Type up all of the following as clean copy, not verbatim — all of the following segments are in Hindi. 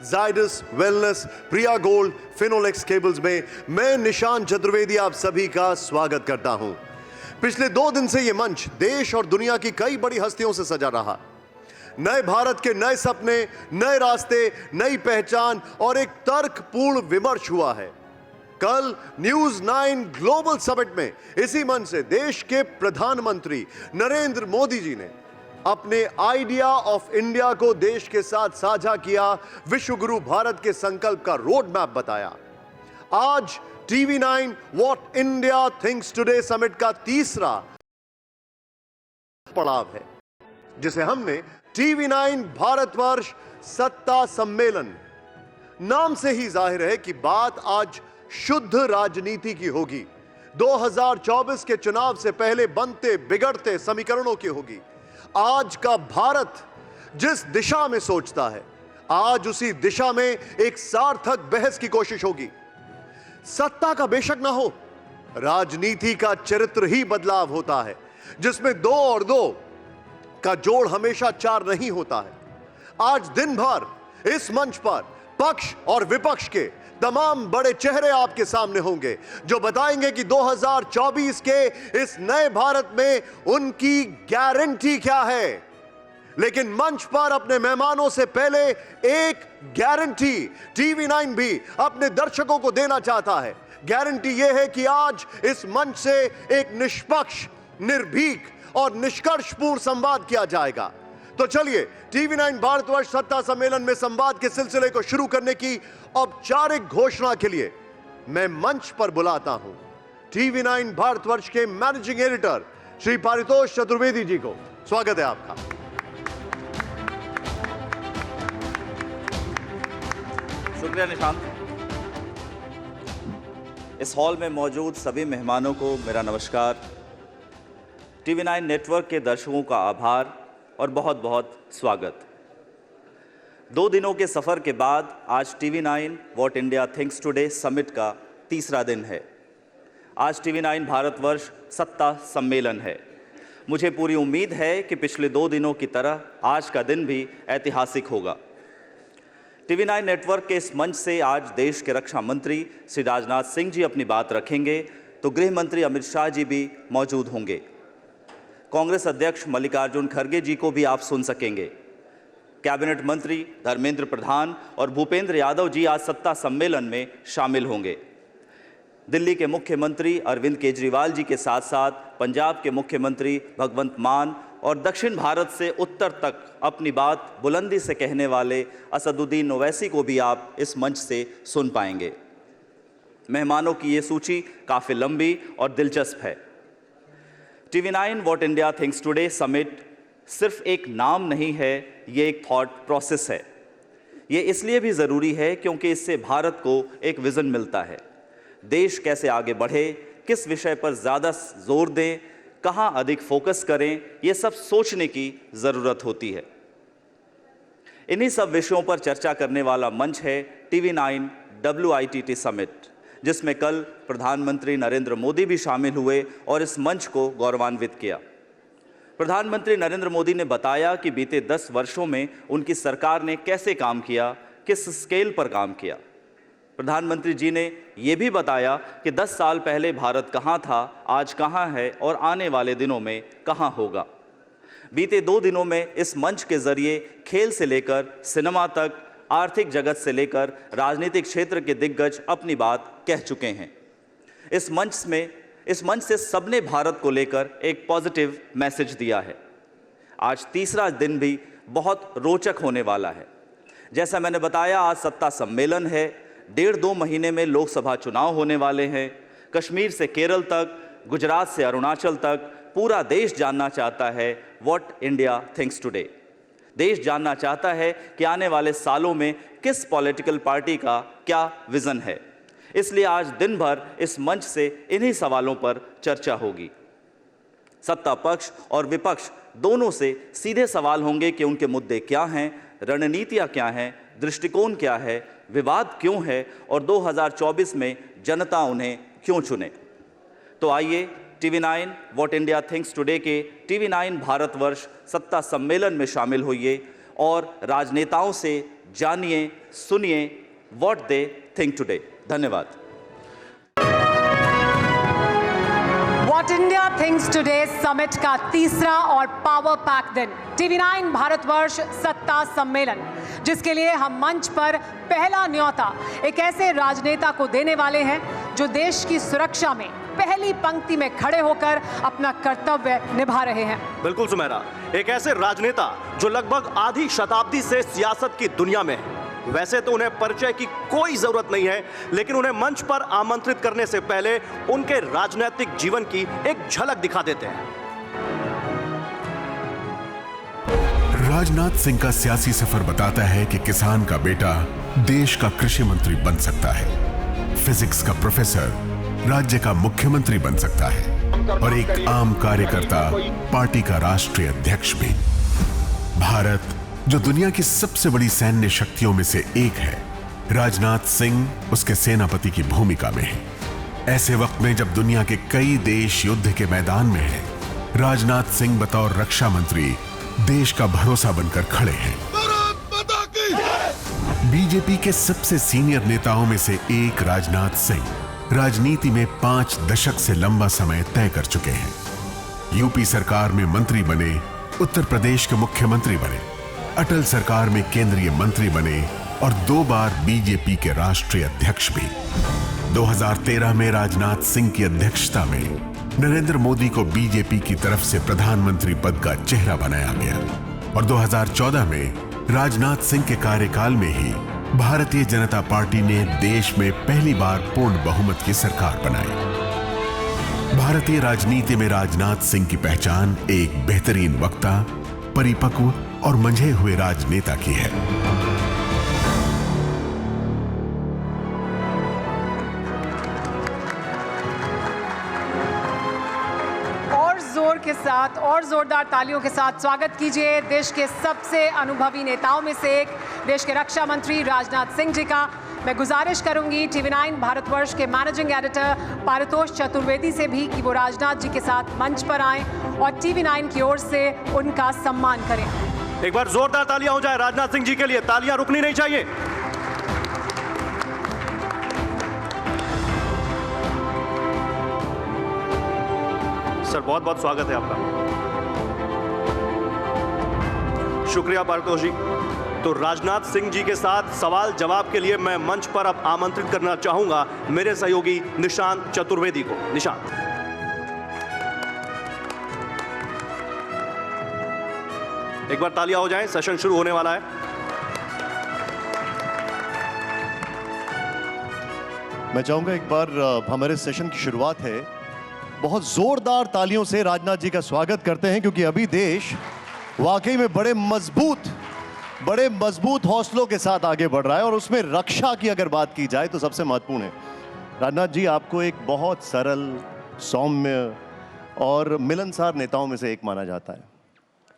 जायडस वेलनेस, प्रिया गोल्ड, फिनोलेक्स केबल्स में मैं निशान चतुर्वेदी आप सभी का स्वागत करता हूं। पिछले 2 दिन से यह मंच देश और दुनिया की कई बड़ी हस्तियों से सजा रहा। नए भारत के नए सपने, नए रास्ते, नई पहचान और एक तर्कपूर्ण विमर्श हुआ है। कल न्यूज 9 ग्लोबल समिट में इसी मंच से देश के प्रधानमंत्री नरेंद्र मोदी जी ने अपने आइडिया ऑफ इंडिया को देश के साथ साझा किया, विश्व गुरु भारत के संकल्प का रोड मैप बताया। आज TV 9 what India thinks today summit का तीसरा पड़ाव है, जिसे हमने टीवी 9 भारतवर्ष सत्ता सम्मेलन नाम से ही जाहिर है कि बात आज शुद्ध राजनीति की होगी। 2024 के चुनाव से पहले बनते बिगड़ते समीकरणों की होगी। आज का भारत जिस दिशा में सोचता है, आज उसी दिशा में एक सार्थक बहस की कोशिश होगी। सत्ता का बेशक ना हो, राजनीति का चरित्र ही बदलाव होता है, जिसमें 2 और 2 का जोड़ हमेशा 4 नहीं होता है। आज दिन भर इस मंच पर पक्ष और विपक्ष के तमाम बड़े चेहरे आपके सामने होंगे, जो बताएंगे कि 2024 के इस नए भारत में उनकी गारंटी क्या है। लेकिन मंच पर अपने मेहमानों से पहले एक गारंटी टीवी 9 भी अपने दर्शकों को देना चाहता है। गारंटी यह है कि आज इस मंच से एक निष्पक्ष, निर्भीक और निष्कर्षपूर्ण संवाद किया जाएगा। तो चलिए टीवी 9 भारतवर्ष सत्ता सम्मेलन में संवाद के सिलसिले को शुरू करने की औपचारिक घोषणा के लिए मैं मंच पर बुलाता हूं टीवी 9 भारतवर्ष के मैनेजिंग एडिटर श्री पारितोष चतुर्वेदी जी को। स्वागत है आपका। शुक्रिया निशांत। इस हॉल में मौजूद सभी मेहमानों को मेरा नमस्कार। टीवी 9 नेटवर्क के दर्शकों का आभार और बहुत बहुत स्वागत। 2 दिनों के सफ़र के बाद आज TV 9 what India thinks today summit का तीसरा दिन है। आज टीवी 9 भारतवर्ष सत्ता सम्मेलन है। मुझे पूरी उम्मीद है कि पिछले 2 दिनों की तरह आज का दिन भी ऐतिहासिक होगा। टीवी 9 नेटवर्क के इस मंच से आज देश के रक्षा मंत्री श्री राजनाथ सिंह जी अपनी बात रखेंगे, तो गृह मंत्री अमित शाह जी भी मौजूद होंगे। कांग्रेस अध्यक्ष मल्लिकार्जुन खड़गे जी को भी आप सुन सकेंगे। कैबिनेट मंत्री धर्मेंद्र प्रधान और भूपेंद्र यादव जी आज सत्ता सम्मेलन में शामिल होंगे। दिल्ली के मुख्यमंत्री अरविंद केजरीवाल जी के साथ साथ पंजाब के मुख्यमंत्री भगवंत मान और दक्षिण भारत से उत्तर तक अपनी बात बुलंदी से कहने वाले असदुद्दीन ओवैसी को भी आप इस मंच से सुन पाएंगे। मेहमानों की ये सूची काफ़ी लंबी और दिलचस्प है। TV 9 what India thinks today summit सिर्फ एक नाम नहीं है, ये एक थॉट प्रोसेस है। ये इसलिए भी ज़रूरी है क्योंकि इससे भारत को एक विज़न मिलता है। देश कैसे आगे बढ़े, किस विषय पर ज़्यादा जोर दें, कहाँ अधिक फोकस करें, ये सब सोचने की ज़रूरत होती है। इन्हीं सब विषयों पर चर्चा करने वाला मंच है टीवी 9 WITT समिट, जिसमें कल प्रधानमंत्री नरेंद्र मोदी भी शामिल हुए और इस मंच को गौरवान्वित किया। प्रधानमंत्री नरेंद्र मोदी ने बताया कि बीते 10 वर्षों में उनकी सरकार ने कैसे काम किया, किस स्केल पर काम किया। प्रधानमंत्री जी ने यह भी बताया कि 10 साल पहले भारत कहाँ था, आज कहाँ है और आने वाले दिनों में कहाँ होगा। बीते 2 दिनों में इस मंच के जरिए खेल से लेकर सिनेमा तक, आर्थिक जगत से लेकर राजनीतिक क्षेत्र के दिग्गज अपनी बात कह चुके हैं। इस मंच से सबने भारत को लेकर एक पॉजिटिव मैसेज दिया है। आज तीसरा दिन भी बहुत रोचक होने वाला है। जैसा मैंने बताया, आज सत्ता सम्मेलन है। 1.5-2 महीने में लोकसभा चुनाव होने वाले हैं। कश्मीर से केरल तक, गुजरात से अरुणाचल तक पूरा देश जानना चाहता है व्हाट इंडिया थिंक्स टुडे। देश जानना चाहता है कि आने वाले सालों में किस पॉलिटिकल पार्टी का क्या विज़न है। इसलिए आज दिन भर इस मंच से इन्हीं सवालों पर चर्चा होगी। सत्ता पक्ष और विपक्ष दोनों से सीधे सवाल होंगे कि उनके मुद्दे क्या हैं, रणनीतियाँ क्या हैं, दृष्टिकोण क्या है, विवाद क्यों है और 2024 में जनता उन्हें क्यों चुने। तो आइए TV 9 what India thinks today के टीवी 9 भारतवर्ष सत्ता सम्मेलन में शामिल होइए और राजनेताओं से जानिए, सुनिए व्हाट दे थिंक टुडे। धन्यवाद। What India Thinks Today summit का तीसरा और पावर पैक दिन TV9 भारतवर्ष सत्ता सम्मेलन, जिसके लिए हम मंच पर पहला न्योता एक ऐसे राजनेता को देने वाले हैं जो देश की सुरक्षा में पहली पंक्ति में खड़े होकर अपना कर्तव्य निभा रहे हैं। बिल्कुल सुमेरा, एक ऐसे राजनेता जो लगभग आधी शताब्दी से सियासत की दुनिया में है। वैसे तो उन्हें परिचय की कोई जरूरत नहीं है, लेकिन उन्हें मंच पर आमंत्रित करने से पहले उनके राजनीतिक जीवन की एक झलक दिखा देते हैं। राजनाथ सिंह का सियासी सफर बताता है कि किसान का बेटा देश का कृषि मंत्री बन सकता है, फिजिक्स का प्रोफेसर राज्य का मुख्यमंत्री बन सकता है और एक आम कार्यकर्ता पार्टी का राष्ट्रीय अध्यक्ष भी। भारत जो दुनिया की सबसे बड़ी सैन्य शक्तियों में से एक है, राजनाथ सिंह उसके सेनापति की भूमिका में है। ऐसे वक्त में जब दुनिया के कई देश युद्ध के मैदान में हैं, राजनाथ सिंह बतौर रक्षा मंत्री देश का भरोसा बनकर खड़े हैं। बीजेपी के सबसे सीनियर नेताओं में से एक राजनाथ सिंह राजनीति में 5 दशक से लंबा समय तय कर चुके हैं। यूपी सरकार में मंत्री बने, उत्तर प्रदेश के मुख्यमंत्री बने, अटल सरकार में केंद्रीय मंत्री बने और 2 बार बीजेपी के राष्ट्रीय अध्यक्ष भी। 2013 में राजनाथ सिंह की अध्यक्षता में नरेंद्र मोदी को बीजेपी की तरफ से प्रधानमंत्री पद का चेहरा बनाया गया और 2014 में राजनाथ सिंह के कार्यकाल में ही भारतीय जनता पार्टी ने देश में पहली बार पूर्ण बहुमत की सरकार बनाई। भारतीय राजनीति में राजनाथ सिंह की पहचान एक बेहतरीन वक्ता, परिपक्व और मंझे हुए राजनेता की है। और जोर के साथ और जोरदार तालियों के साथ स्वागत कीजिए देश के सबसे अनुभवी नेताओं में से एक, देश के रक्षा मंत्री राजनाथ सिंह जी का। मैं गुजारिश करूंगी TV9 भारतवर्ष के मैनेजिंग एडिटर पारितोष चतुर्वेदी से भी कि वो राजनाथ जी के साथ मंच पर आएं और TV9 की ओर से उनका सम्मान करें। एक बार जोरदार तालियां हो जाए राजनाथ सिंह जी के लिए। तालियां रुकनी नहीं चाहिए। सर, बहुत बहुत स्वागत है आपका। शुक्रिया पारितोष जी। तो राजनाथ सिंह जी के साथ सवाल जवाब के लिए मैं मंच पर अब आमंत्रित करना चाहूंगा मेरे सहयोगी निशांत चतुर्वेदी को। निशांत, एक बार तालियां हो जाएं, सेशन शुरू होने वाला है। मैं चाहूंगा एक बार हमारे सेशन की शुरुआत है, बहुत जोरदार तालियों से राजनाथ जी का स्वागत करते हैं, क्योंकि अभी देश वाकई में बड़े मजबूत हौसलों के साथ आगे बढ़ रहा है और उसमें रक्षा की अगर बात की जाए तो सबसे महत्वपूर्ण है। राजनाथ जी, आपको एक बहुत सरल, सौम्य और मिलनसार नेताओं में से एक माना जाता है,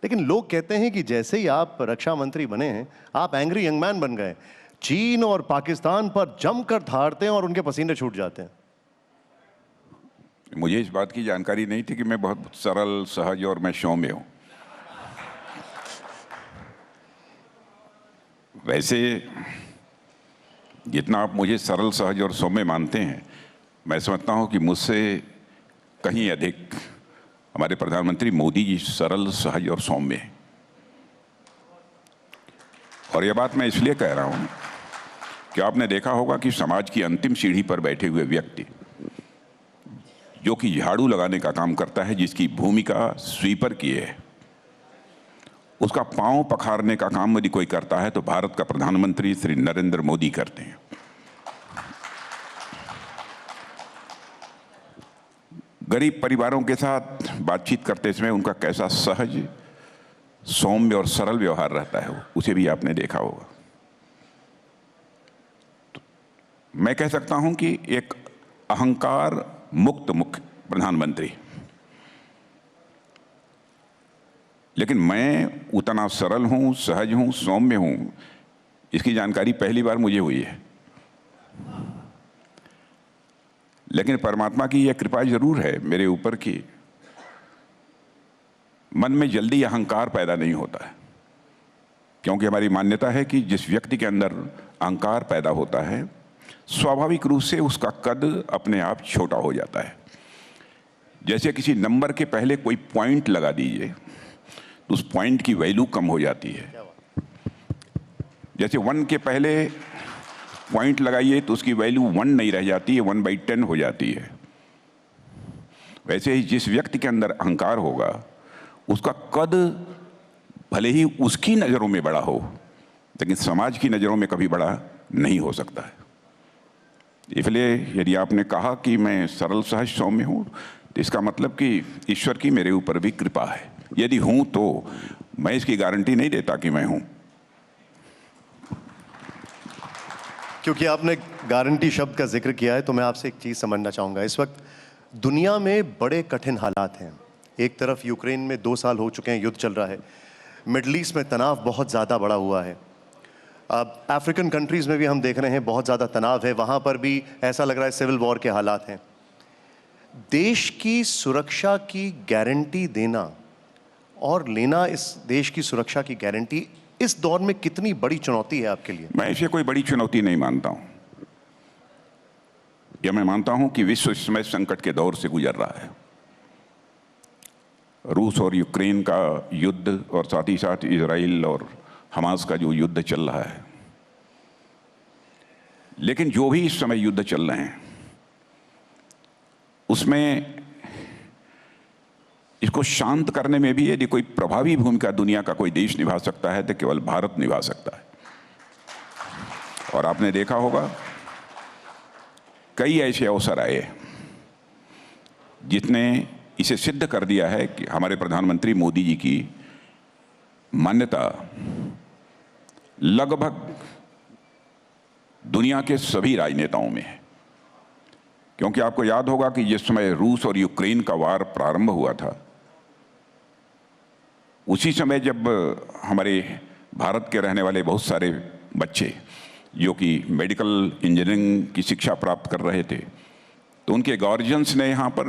लेकिन लोग कहते हैं कि जैसे ही आप रक्षा मंत्री बने हैं, आप एंग्री यंग मैन बन गए। चीन और पाकिस्तान पर जमकर धारते हैं और उनके पसीने छूट जाते हैं। मुझे इस बात की जानकारी नहीं थी कि मैं बहुत सरल, सहज और मैं सौम्य हूँ। वैसे जितना आप मुझे सरल, सहज और सौम्य मानते हैं, मैं समझता हूँ कि मुझसे कहीं अधिक हमारे प्रधानमंत्री मोदी जी सरल, सहज और सौम्य हैं। और यह बात मैं इसलिए कह रहा हूँ कि आपने देखा होगा कि समाज की अंतिम सीढ़ी पर बैठे हुए व्यक्ति, जो कि झाड़ू लगाने का काम करता है, जिसकी भूमिका स्वीपर की है, उसका पांव पखारने का काम यदि कोई करता है तो भारत का प्रधानमंत्री श्री नरेंद्र मोदी करते हैं। गरीब परिवारों के साथ बातचीत करते समय उनका कैसा सहज, सौम्य और सरल व्यवहार रहता है, उसे भी आपने देखा होगा। तो मैं कह सकता हूं कि एक अहंकार मुक्त मुख्य प्रधानमंत्री, लेकिन मैं उतना सरल हूं, सहज हूं, सौम्य हूं, इसकी जानकारी पहली बार मुझे हुई है। लेकिन परमात्मा की यह कृपा जरूर है मेरे ऊपर कि मन में जल्दी अहंकार पैदा नहीं होता है। क्योंकि हमारी मान्यता है कि जिस व्यक्ति के अंदर अहंकार पैदा होता है, स्वाभाविक रूप से उसका कद अपने आप छोटा हो जाता है। जैसे किसी नंबर के पहले कोई पॉइंट लगा दीजिए तो उस पॉइंट की वैल्यू कम हो जाती है। जैसे 1 के पहले पॉइंट लगाइए तो उसकी वैल्यू 1 नहीं रह जाती है, 1/10 हो जाती है। वैसे ही जिस व्यक्ति के अंदर अहंकार होगा, उसका कद भले ही उसकी नज़रों में बड़ा हो, लेकिन समाज की नज़रों में कभी बड़ा नहीं हो सकता है। इसलिए यदि आपने कहा कि मैं सरल सहज सौम्य हूँ, तो इसका मतलब कि ईश्वर की मेरे ऊपर भी कृपा है। यदि हूँ तो मैं इसकी गारंटी नहीं देता कि मैं हूँ। क्योंकि आपने गारंटी शब्द का जिक्र किया है, तो मैं आपसे एक चीज़ समझना चाहूँगा। इस वक्त दुनिया में बड़े कठिन हालात हैं। एक तरफ यूक्रेन में 2 साल हो चुके हैं, युद्ध चल रहा है। मिडल ईस्ट में तनाव बहुत ज़्यादा बढ़ा हुआ है। अब अफ्रीकन कंट्रीज़ में भी हम देख रहे हैं बहुत ज़्यादा तनाव है। वहाँ पर भी ऐसा लग रहा है सिविल वॉर के हालात हैं। देश की सुरक्षा की गारंटी देना और लेना, इस देश की सुरक्षा की गारंटी इस दौर में कितनी बड़ी चुनौती है आपके लिए? मैं इसे कोई बड़ी चुनौती नहीं मानता हूँ। यह मैं मानता हूँ कि विश्व इस समय संकट के दौर से गुजर रहा है। रूस और यूक्रेन का युद्ध और साथ ही साथ इजराइल और हमास का जो युद्ध चल रहा है, लेकिन जो भी इस समय युद्ध चल रहे हैं उसमें इसको शांत करने में भी यदि कोई प्रभावी भूमिका दुनिया का कोई देश निभा सकता है तो केवल भारत निभा सकता है। और आपने देखा होगा कई ऐसे अवसर आए जिसने इसे सिद्ध कर दिया है कि हमारे प्रधानमंत्री मोदी जी की मान्यता लगभग दुनिया के सभी राजनेताओं में है। क्योंकि आपको याद होगा कि जिस समय रूस और यूक्रेन का वार प्रारंभ हुआ था, उसी समय जब हमारे भारत के रहने वाले बहुत सारे बच्चे जो कि मेडिकल इंजीनियरिंग की शिक्षा प्राप्त कर रहे थे, तो उनके गार्जियंस ने यहाँ पर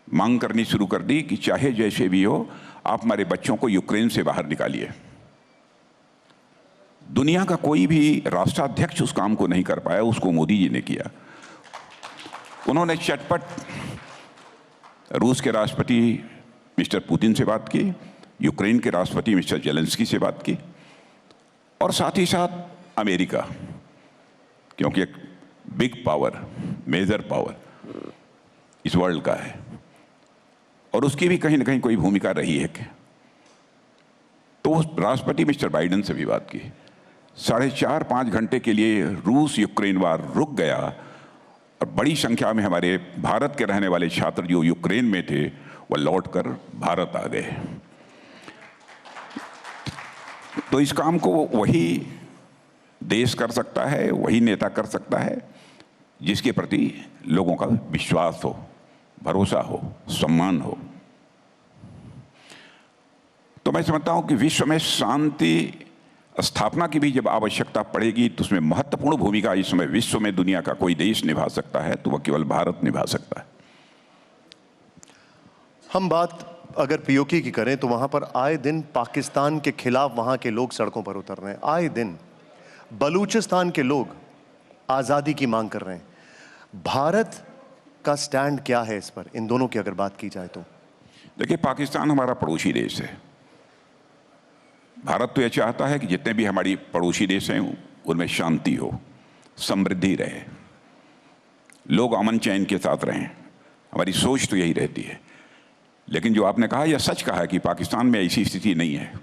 मांग करनी शुरू कर दी कि चाहे जैसे भी हो, आप हमारे बच्चों को यूक्रेन से बाहर निकालिए। दुनिया का कोई भी राष्ट्राध्यक्ष उस काम को नहीं कर पाया, उसको मोदी जी ने किया। उन्होंने चटपट रूस के राष्ट्रपति मिस्टर पुतिन से बात की, यूक्रेन के राष्ट्रपति मिस्टर जेलेंस्की से बात की, और साथ ही साथ अमेरिका, क्योंकि एक बिग पावर, मेजर पावर इस वर्ल्ड का है, और उसकी भी कहीं ना कहीं कोई भूमिका रही है। तो उस राष्ट्रपति मिस्टर बाइडेन से भी बात की। 4.5-5 घंटे के लिए रूस यूक्रेन वार रुक गया और बड़ी संख्या में हमारे भारत के रहने वाले छात्र जो यूक्रेन में थे वह लौटकर भारत आ गए। तो इस काम को वही देश कर सकता है, वही नेता कर सकता है जिसके प्रति लोगों का विश्वास हो, भरोसा हो, सम्मान हो। तो मैं समझता हूं कि विश्व में शांति स्थापना की भी जब आवश्यकता पड़ेगी तो उसमें महत्वपूर्ण भूमिका इस समय विश्व में दुनिया का कोई देश निभा सकता है तो वह केवल भारत निभा सकता है। हम बात अगर पीओके की करें तो वहां पर आए दिन पाकिस्तान के खिलाफ वहां के लोग सड़कों पर उतर रहे हैं। आए दिन बलूचिस्तान के लोग आज़ादी की मांग कर रहे हैं। भारत का स्टैंड क्या है इस पर, इन दोनों की अगर बात की जाए तो? देखिए, पाकिस्तान हमारा पड़ोसी देश है। भारत तो यह चाहता है कि जितने भी हमारी पड़ोसी देश हैं उनमें शांति हो, समृद्धि रहे, लोग अमन चैन के साथ रहें। हमारी सोच तो यही रहती है। लेकिन जो आपने कहा, यह सच कहा है कि पाकिस्तान में ऐसी स्थिति नहीं है।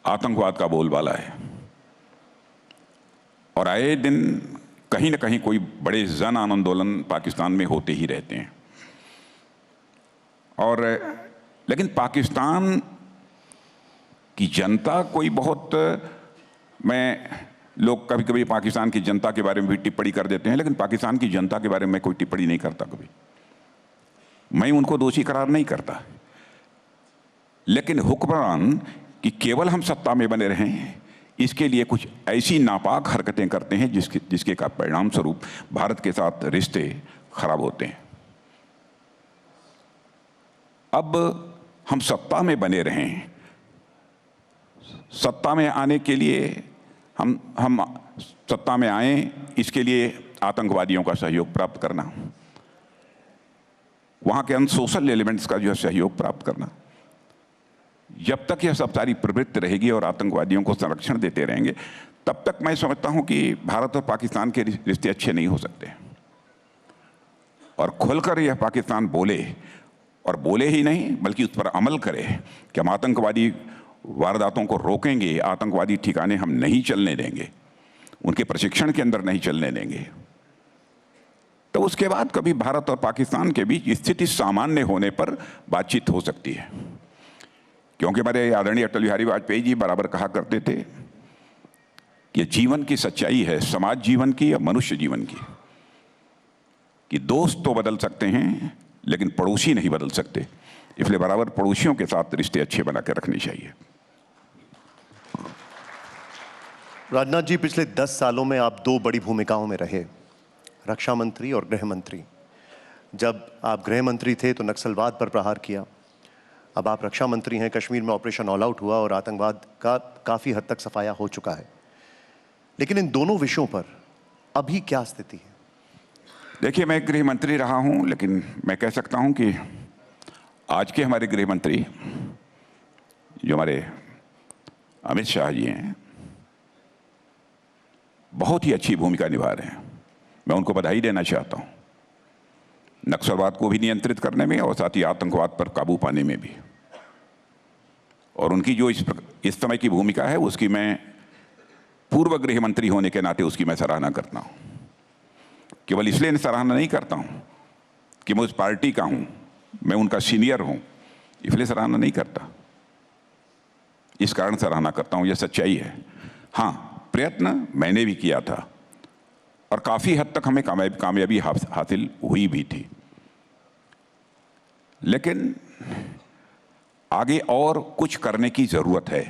आतंकवाद का बोलबाला है और आए दिन कहीं ना कहीं कोई बड़े जन आंदोलन पाकिस्तान में होते ही रहते हैं। और लेकिन पाकिस्तान की जनता कोई बहुत, लोग कभी कभी पाकिस्तान की जनता के बारे में भी टिप्पणी कर देते हैं, लेकिन पाकिस्तान की जनता के बारे में कोई टिप्पणी नहीं करता कभी। मैं उनको दोषी करार नहीं करता, लेकिन हुक्मरान कि केवल हम सत्ता में बने रहें, इसके लिए कुछ ऐसी नापाक हरकतें करते हैं जिसके का परिणाम स्वरूप भारत के साथ रिश्ते खराब होते हैं। अब हम सत्ता में बने रहें सत्ता में आने के लिए हम सत्ता में आए, इसके लिए आतंकवादियों का सहयोग प्राप्त करना, वहाँ के अनसोशल एलिमेंट्स का जो है सहयोग प्राप्त करना। जब तक यह सब सारी प्रवृत्ति रहेगी और आतंकवादियों को संरक्षण देते रहेंगे, तब तक मैं समझता हूं कि भारत और पाकिस्तान के रिश्ते अच्छे नहीं हो सकते। और खुलकर यह पाकिस्तान बोले, और बोले ही नहीं बल्कि उस पर अमल करे कि हम आतंकवादी वारदातों को रोकेंगे, आतंकवादी ठिकाने हम नहीं चलने देंगे, उनके प्रशिक्षण के अंदर नहीं चलने देंगे, तो उसके बाद कभी भारत और पाकिस्तान के बीच स्थिति सामान्य होने पर बातचीत हो सकती है। क्योंकि हमारे आदरणीय अटल बिहारी वाजपेयी जी बराबर कहा करते थे कि जीवन की सच्चाई है, समाज जीवन की या मनुष्य जीवन की, कि दोस्त तो बदल सकते हैं लेकिन पड़ोसी नहीं बदल सकते। इसलिए बराबर पड़ोसियों के साथ रिश्ते अच्छे बना के रखने चाहिए। राजनाथ जी, पिछले 10 सालों में आप 2 बड़ी भूमिकाओं में रहे, रक्षा मंत्री और गृह मंत्री। जब आप गृह मंत्री थे तो नक्सलवाद पर प्रहार किया, अब आप रक्षा मंत्री हैं, कश्मीर में ऑपरेशन ऑल आउट हुआ और आतंकवाद का काफ़ी हद तक सफाया हो चुका है। लेकिन इन दोनों विषयों पर अभी क्या स्थिति है? देखिए, मैं गृह मंत्री रहा हूं, लेकिन मैं कह सकता हूं कि आज के हमारे गृह मंत्री जो हमारे अमित शाह जी हैं, बहुत ही अच्छी भूमिका निभा रहे हैं। मैं उनको बधाई देना चाहता हूं, नक्सलवाद को भी नियंत्रित करने में और साथ ही आतंकवाद पर काबू पाने में भी। और उनकी जो इस समय की भूमिका है, उसकी मैं पूर्व गृह मंत्री होने के नाते उसकी मैं सराहना करता हूं। केवल इसलिए सराहना नहीं करता हूं कि मैं उस पार्टी का हूं, मैं उनका सीनियर हूं, इसलिए सराहना नहीं करता, इस कारण सराहना करता हूं, यह सच्चाई है। हाँ, प्रयत्न मैंने भी किया था और काफ़ी हद तक हमें कामयाबी हासिल हुई भी थी, लेकिन आगे और कुछ करने की ज़रूरत है।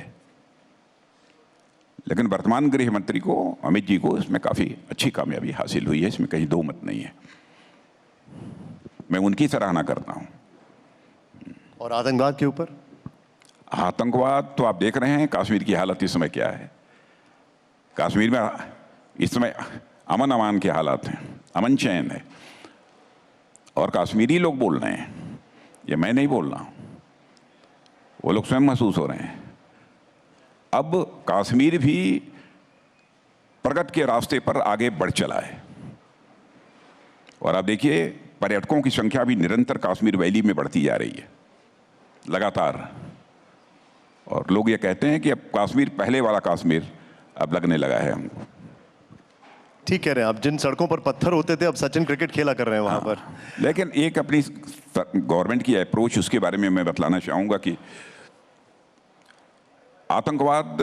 लेकिन वर्तमान गृह मंत्री को, अमित जी को, इसमें काफ़ी अच्छी कामयाबी हासिल हुई है, इसमें कहीं दो मत नहीं है। मैं उनकी सराहना करता हूं। और आतंकवाद के ऊपर? आतंकवाद तो आप देख रहे हैं कश्मीर की हालत इस समय क्या है। कश्मीर में इस समय अमन अमान के हालात हैं, अमन चैन है, और कश्मीरी लोग बोल रहे हैं, ये मैं नहीं बोल रहा हूं, वो लोग स्वयं महसूस हो रहे हैं। अब कश्मीर भी प्रगति के रास्ते पर आगे बढ़ चला है, और आप देखिए पर्यटकों की संख्या भी निरंतर कश्मीर वैली में बढ़ती जा रही है लगातार। और लोग ये कहते हैं कि अब कश्मीर, पहले वाला कश्मीर अब लगने लगा है हमको। ठीक कह रहे हैं आप, जिन सड़कों पर पत्थर होते थे अब सचिन क्रिकेट खेला कर रहे हैं वहां पर। लेकिन एक अपनी गवर्नमेंट की अप्रोच, उसके बारे में मैं बतलाना चाहूँगा कि आतंकवाद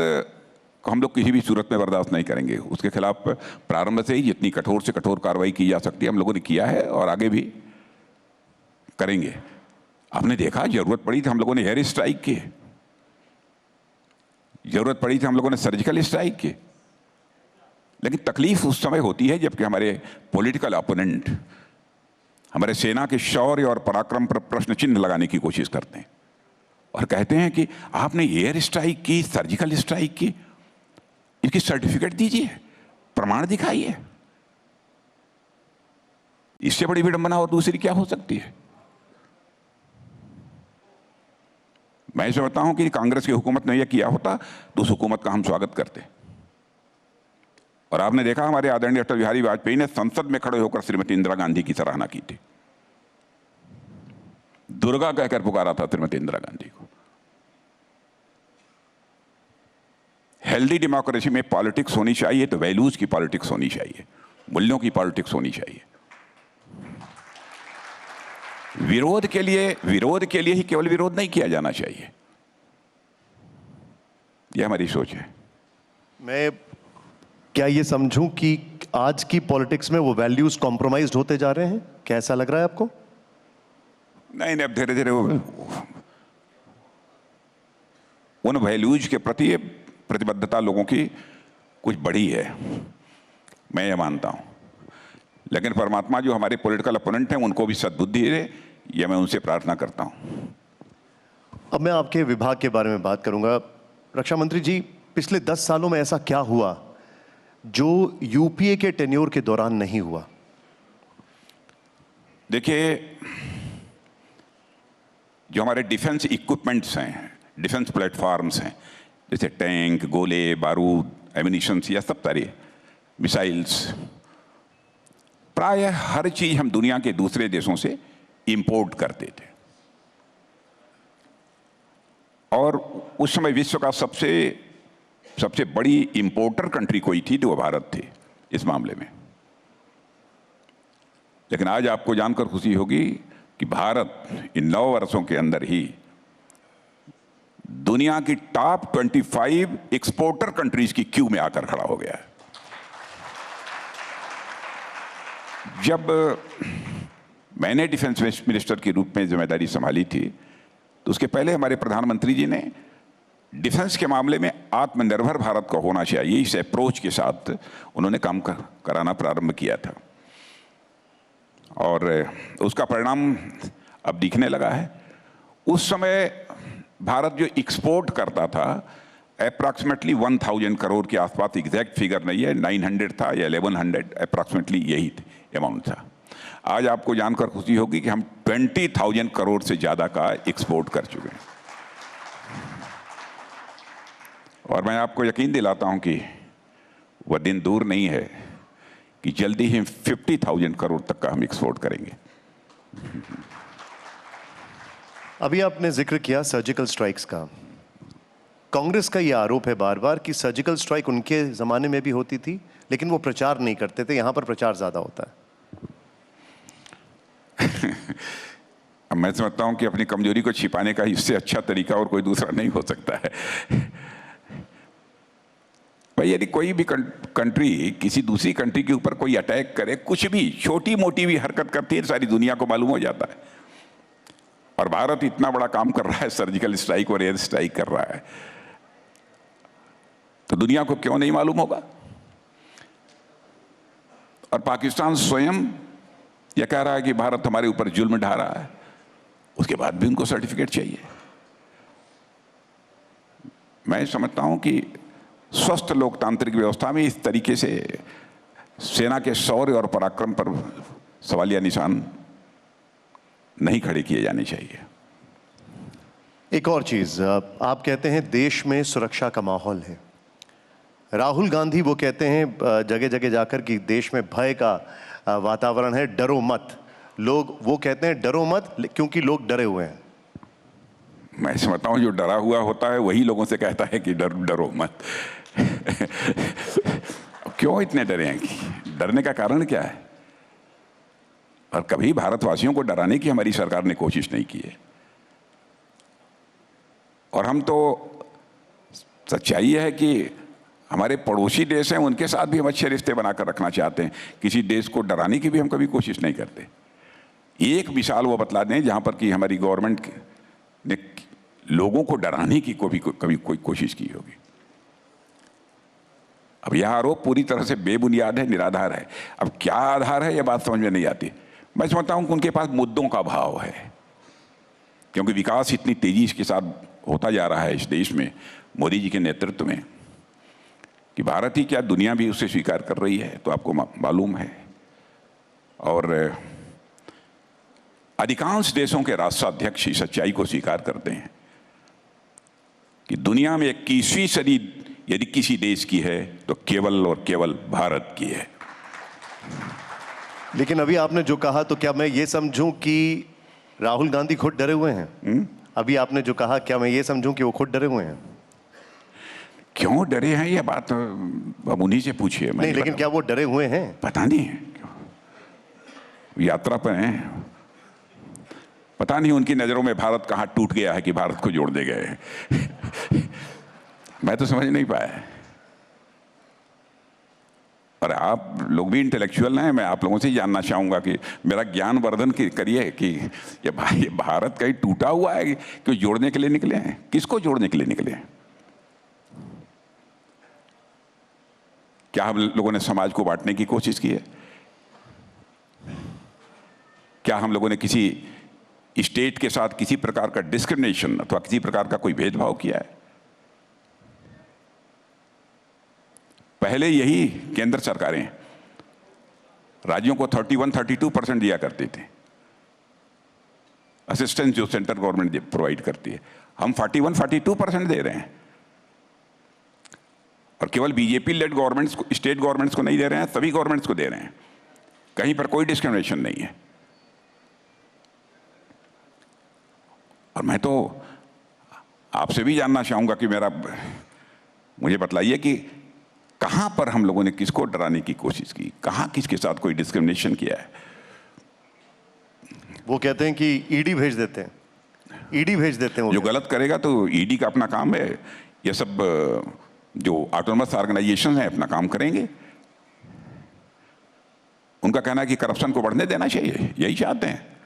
को हम लोग किसी भी सूरत में बर्दाश्त नहीं करेंगे। उसके खिलाफ प्रारंभ से ही जितनी कठोर से कठोर कार्रवाई की जा सकती है हम लोगों ने किया है और आगे भी करेंगे। आपने देखा, जरूरत पड़ी तो हम लोगों ने एयर स्ट्राइक की, जरूरत पड़ी थी हम लोगों ने सर्जिकल स्ट्राइक की। लेकिन तकलीफ उस समय होती है जबकि हमारे पॉलिटिकल अपोनेंट हमारे सेना के शौर्य और पराक्रम पर प्रश्न चिन्ह लगाने की कोशिश करते हैं और कहते हैं कि आपने एयर स्ट्राइक की, सर्जिकल स्ट्राइक की, इसकी सर्टिफिकेट दीजिए, प्रमाण दिखाइए। इससे बड़ी विडंबना और दूसरी क्या हो सकती है। मैं समझता हूं कि कांग्रेस की हुकूमत ने यह किया होता तो उस हुकूमत का हम स्वागत करते। और आपने देखा हमारे आदरणीय अटल बिहारी वाजपेयी ने संसद में खड़े होकर श्रीमती इंदिरा गांधी की सराहना की थी, दुर्गा कहकर पुकारा था श्रीमती इंदिरा गांधी को। हेल्दी डेमोक्रेसी में पॉलिटिक्स होनी चाहिए तो वैल्यूज की पॉलिटिक्स होनी चाहिए, मूल्यों की पॉलिटिक्स होनी चाहिए। विरोध के लिए ही केवल विरोध नहीं किया जाना चाहिए, यह हमारी सोच है। मैं क्या ये समझूं कि आज की पॉलिटिक्स में वो वैल्यूज कॉम्प्रोमाइज्ड होते जा रहे हैं? क्या ऐसा लग रहा है आपको? नहीं, अब धीरे धीरे उन वैल्यूज के प्रति प्रतिबद्धता लोगों की कुछ बढ़ी है, मैं ये मानता हूं। लेकिन परमात्मा जो हमारे पॉलिटिकल अपोनेंट हैं उनको भी सद्बुद्धि दे, ये मैं उनसे प्रार्थना करता हूं। अब मैं आपके विभाग के बारे में बात करूंगा। रक्षा मंत्री जी, पिछले 10 सालों में ऐसा क्या हुआ जो यूपीए के टेन्योर के दौरान नहीं हुआ? देखिए, जो हमारे डिफेंस इक्विपमेंट्स हैं, डिफेंस प्लेटफॉर्म्स हैं, जैसे टैंक, गोले, बारूद, एमिनिशंस, या सब सारे मिसाइल्स, प्रायः हर चीज हम दुनिया के दूसरे देशों से इंपोर्ट करते थे। और उस समय विश्व का सबसे बड़ी इंपोर्टर कंट्री कोई थी तो वो भारत थी इस मामले में। लेकिन आज आपको जानकर खुशी होगी कि भारत इन 9 वर्षों के अंदर ही दुनिया की टॉप 25 एक्सपोर्टर कंट्रीज की क्यू में आकर खड़ा हो गया है। जब मैंने डिफेंस मिनिस्टर के रूप में जिम्मेदारी संभाली थी तो उसके पहले हमारे प्रधानमंत्री जी ने डिफेंस के मामले में आत्मनिर्भर भारत का होना चाहिए, इस अप्रोच के साथ उन्होंने काम कराना प्रारंभ किया था। और उसका परिणाम अब दिखने लगा है। उस समय भारत जो एक्सपोर्ट करता था अप्रॉक्सीमेटली 1000 करोड़ के आसपास, एग्जैक्ट फिगर नहीं है, 900 था या 1100, अप्रॉक्सीमेटली यही अमाउंट था। आज आपको जानकर खुशी होगी कि हम 20,000 करोड़ से ज़्यादा का एक्सपोर्ट कर चुके हैं। और मैं आपको यकीन दिलाता हूं कि वह दिन दूर नहीं है कि जल्दी ही 50,000 करोड़ तक का हम एक्सपोर्ट करेंगे। अभी आपने जिक्र किया सर्जिकल स्ट्राइक्स का। कांग्रेस का यह आरोप है बार बार कि सर्जिकल स्ट्राइक उनके ज़माने में भी होती थी, लेकिन वो प्रचार नहीं करते थे, यहाँ पर प्रचार ज़्यादा होता है। अब मैं समझता हूं कि अपनी कमजोरी को छिपाने का इससे अच्छा तरीका और कोई दूसरा नहीं हो सकता है। भाई, यदि कोई भी कंट्री किसी दूसरी कंट्री के ऊपर कोई अटैक करे, कुछ भी छोटी मोटी भी हरकत करती है, सारी दुनिया को मालूम हो जाता है। और भारत इतना बड़ा काम कर रहा है, सर्जिकल स्ट्राइक और एयर स्ट्राइक कर रहा है, तो दुनिया को क्यों नहीं मालूम होगा? और पाकिस्तान स्वयं यह कह रहा है कि भारत हमारे ऊपर जुल्म ढा रहा है, उसके बाद भी उनको सर्टिफिकेट चाहिए। मैं समझता हूं कि स्वस्थ लोकतांत्रिक व्यवस्था में इस तरीके से सेना के शौर्य और पराक्रम पर सवालिया निशान नहीं खड़े किए जाने चाहिए। एक और चीज, आप कहते हैं देश में सुरक्षा का माहौल है। राहुल गांधी वो कहते हैं जगह जगह जाकर कि देश में भय का वातावरण है, डरो मत। लोग वो कहते हैं डरो मत क्योंकि लोग डरे हुए हैं। मैं समझता हूं जो डरा हुआ होता है वही लोगों से कहता है कि डरो मत। क्यों इतने डरे हैं? कि डरने का कारण क्या है? और कभी भारतवासियों को डराने की हमारी सरकार ने कोशिश नहीं की है। और हम तो, सच्चाई है कि हमारे पड़ोसी देश हैं, उनके साथ भी हम अच्छे रिश्ते बनाकर रखना चाहते हैं। किसी देश को डराने की भी हम कभी कोशिश नहीं करते। एक मिसाल वो बतला दें जहां पर कि हमारी गवर्नमेंट ने लोगों को डराने की कभी कोई कोशिश की होगी। अब यह आरोप पूरी तरह से बेबुनियाद है, निराधार है। अब क्या आधार है, यह बात समझ में नहीं आती। मैं समझता हूं कि उनके पास मुद्दों का अभाव है, क्योंकि विकास इतनी तेजी के साथ होता जा रहा है इस देश में मोदी जी के नेतृत्व में कि भारत ही क्या दुनिया भी उसे स्वीकार कर रही है, तो आपको मालूम है। और अधिकांश देशों के राष्ट्राध्यक्ष इस सच्चाई को स्वीकार करते हैं कि दुनिया में 21वीं सदी यदि किसी देश की है तो केवल और केवल भारत की है। लेकिन अभी आपने जो कहा, तो क्या मैं ये समझूं कि राहुल गांधी खुद डरे हुए हैं? अभी आपने जो कहा, क्या मैं ये समझूं कि वो खुद डरे हुए हैं? क्यों डरे हैं, यह बात अब उन्हीं से पूछिए। नहीं, लेकिन क्या वो डरे हुए हैं? पता नहीं, यात्रा पर हैं, पता नहीं उनकी नजरों में भारत कहां टूट गया है कि भारत को जोड़ दे गए। मैं तो समझ नहीं पाया। और आप लोग भी इंटेलेक्चुअल हैं, मैं आप लोगों से जानना चाहूंगा कि मेरा ज्ञान वर्धन करिए कि ये भारत कहीं टूटा हुआ है कि जोड़ने के लिए निकले हैं? किसको जोड़ने के लिए निकले हैं? क्या हम लोगों ने समाज को बांटने की कोशिश की है? क्या हम लोगों ने किसी स्टेट के साथ किसी प्रकार का डिस्क्रिमिनेशन अथवा किसी प्रकार का कोई भेदभाव किया है? पहले यही केंद्र सरकारें राज्यों को 31-32% दिया करती थी असिस्टेंस जो सेंट्रल गवर्नमेंट प्रोवाइड करती है। हम 41-42% दे रहे हैं और केवल बीजेपी लेड गवर्नमेंट्स को, स्टेट गवर्नमेंट्स को नहीं दे रहे हैं, सभी गवर्नमेंट्स को दे रहे हैं। कहीं पर कोई डिस्क्रिमिनेशन नहीं है। और मैं तो आपसे भी जानना चाहूंगा कि मुझे बतलाइए कि कहां पर हम लोगों ने किसको डराने की कोशिश की, कहां किसके साथ कोई डिस्क्रिमिनेशन किया है। वो कहते हैं कि ईडी भेज देते हैं, ईडी भेज देते हैं। जो गलत करेगा तो ईडी का अपना काम है, ये सब जो ऑटोनमस ऑर्गेनाइजेशन है अपना काम करेंगे। उनका कहना है कि करप्शन को बढ़ने देना चाहिए, यही चाहते हैं।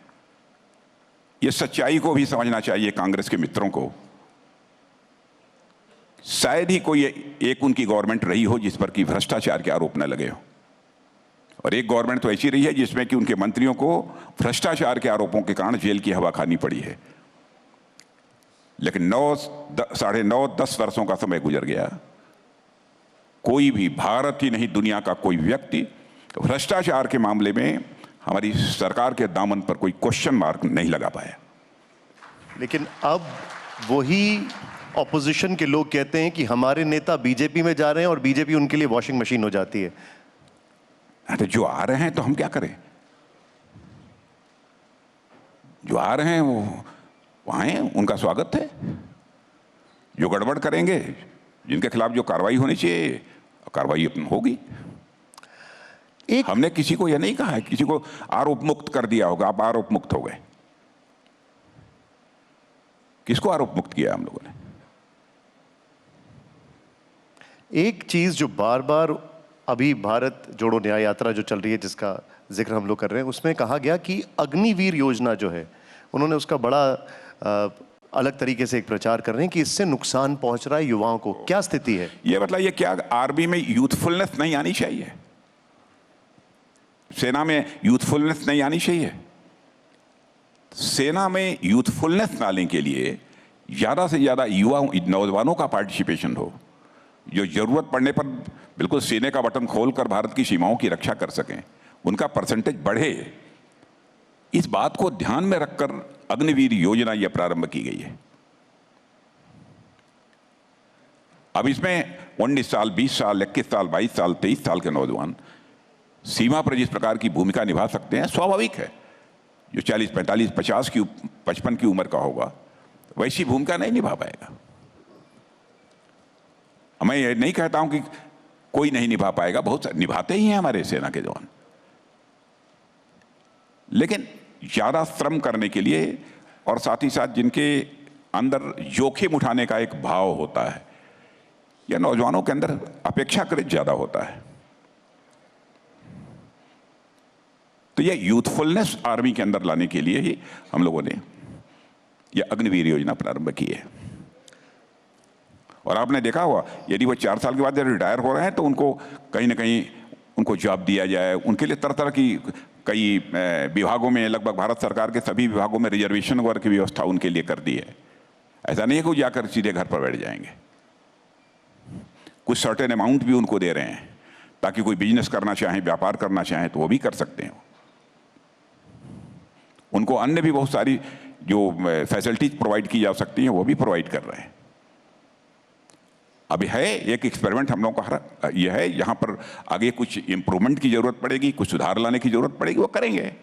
ये सच्चाई को भी समझना चाहिए कांग्रेस के मित्रों को। शायद ही कोई एक उनकी गवर्नमेंट रही हो जिस पर कि भ्रष्टाचार के आरोप न लगे हो, और एक गवर्नमेंट तो ऐसी रही है जिसमें कि उनके मंत्रियों को भ्रष्टाचार के आरोपों के कारण जेल की हवा खानी पड़ी है। लेकिन 9-10 वर्षों का समय गुजर गया, कोई भी भारत ही नहीं दुनिया का कोई व्यक्ति भ्रष्टाचार के मामले में हमारी सरकार के दामन पर कोई क्वेश्चन मार्क नहीं लगा पाया। लेकिन अब वही ऑपोजिशन के लोग कहते हैं कि हमारे नेता बीजेपी में जा रहे हैं और बीजेपी उनके लिए वॉशिंग मशीन हो जाती है। तो जो आ रहे हैं तो हम क्या करें? जो आ रहे हैं वो आए, उनका स्वागत है। जो गड़बड़ करेंगे, जिनके खिलाफ जो कार्रवाई होनी चाहिए, कार्रवाई होगी। हमने किसी को यह नहीं कहा है, किसी को आरोप मुक्त कर दिया होगा, आप आरोप मुक्त हो गए। किसको आरोप मुक्त किया हम लोगों ने? एक चीज जो बार बार अभी भारत जोड़ो न्याय यात्रा जो चल रही है, जिसका जिक्र हम लोग कर रहे हैं, उसमें कहा गया कि अग्निवीर योजना जो है, उन्होंने उसका बड़ा अलग तरीके से एक प्रचार कर रहे हैं कि इससे नुकसान पहुंच रहा है युवाओं को। क्या स्थिति है ये बताइए? क्या आर्मी में यूथफुलनेस नहीं आनी चाहिए? सेना में यूथफुलनेस नहीं आनी चाहिए? सेना में यूथफुलनेस लाने के लिए ज्यादा से ज्यादा युवा नौजवानों का पार्टिसिपेशन हो, जो जरूरत पड़ने पर बिल्कुल सीने का बटन खोलकर भारत की सीमाओं की रक्षा कर सकें, उनका परसेंटेज बढ़े। इस बात को ध्यान में रखकर अग्निवीर योजना यह प्रारंभ की गई है। अब इसमें 19 साल, 20 साल, 21 साल, 22 साल, 23 साल के नौजवान सीमा पर जिस प्रकार की भूमिका निभा सकते हैं, स्वाभाविक है। जो 40, 45, 50 की 55 की उम्र का होगा, वैसी भूमिका नहीं निभा पाएगा। मैं ये नहीं कहता हूं कि कोई नहीं निभा पाएगा, बहुत निभाते ही हैं हमारे सेना के जवान। लेकिन ज्यादा श्रम करने के लिए और साथ ही साथ जिनके अंदर जोखिम उठाने का एक भाव होता है, या नौजवानों के अंदर अपेक्षाकृत ज्यादा होता है। तो यह यूथफुलनेस आर्मी के अंदर लाने के लिए ही हम लोगों ने यह अग्निवीर योजना प्रारंभ की है। और आपने देखा होगा, यदि वो 4 साल के बाद जब रिटायर हो रहे हैं तो उनको कहीं ना कहीं उनको जॉब दिया जाए। उनके लिए तरह तरह की कई विभागों में, लगभग भारत सरकार के सभी विभागों में रिजर्वेशन वर्ग की व्यवस्था उनके लिए कर दी है। ऐसा नहीं है कि वो जाकर सीधे घर पर बैठ जाएंगे। कुछ सर्टेन अमाउंट भी उनको दे रहे हैं ताकि कोई बिजनेस करना चाहें, व्यापार करना चाहें तो वो भी कर सकते हैं। उनको अन्य भी बहुत सारी जो फैसिलिटीज प्रोवाइड की जा सकती हैं वो भी प्रोवाइड कर रहे हैं। अभी है एक एक्सपेरिमेंट हम लोगों का यह है, यहाँ पर आगे कुछ इंप्रूवमेंट की जरूरत पड़ेगी, कुछ सुधार लाने की जरूरत पड़ेगी, वो करेंगे।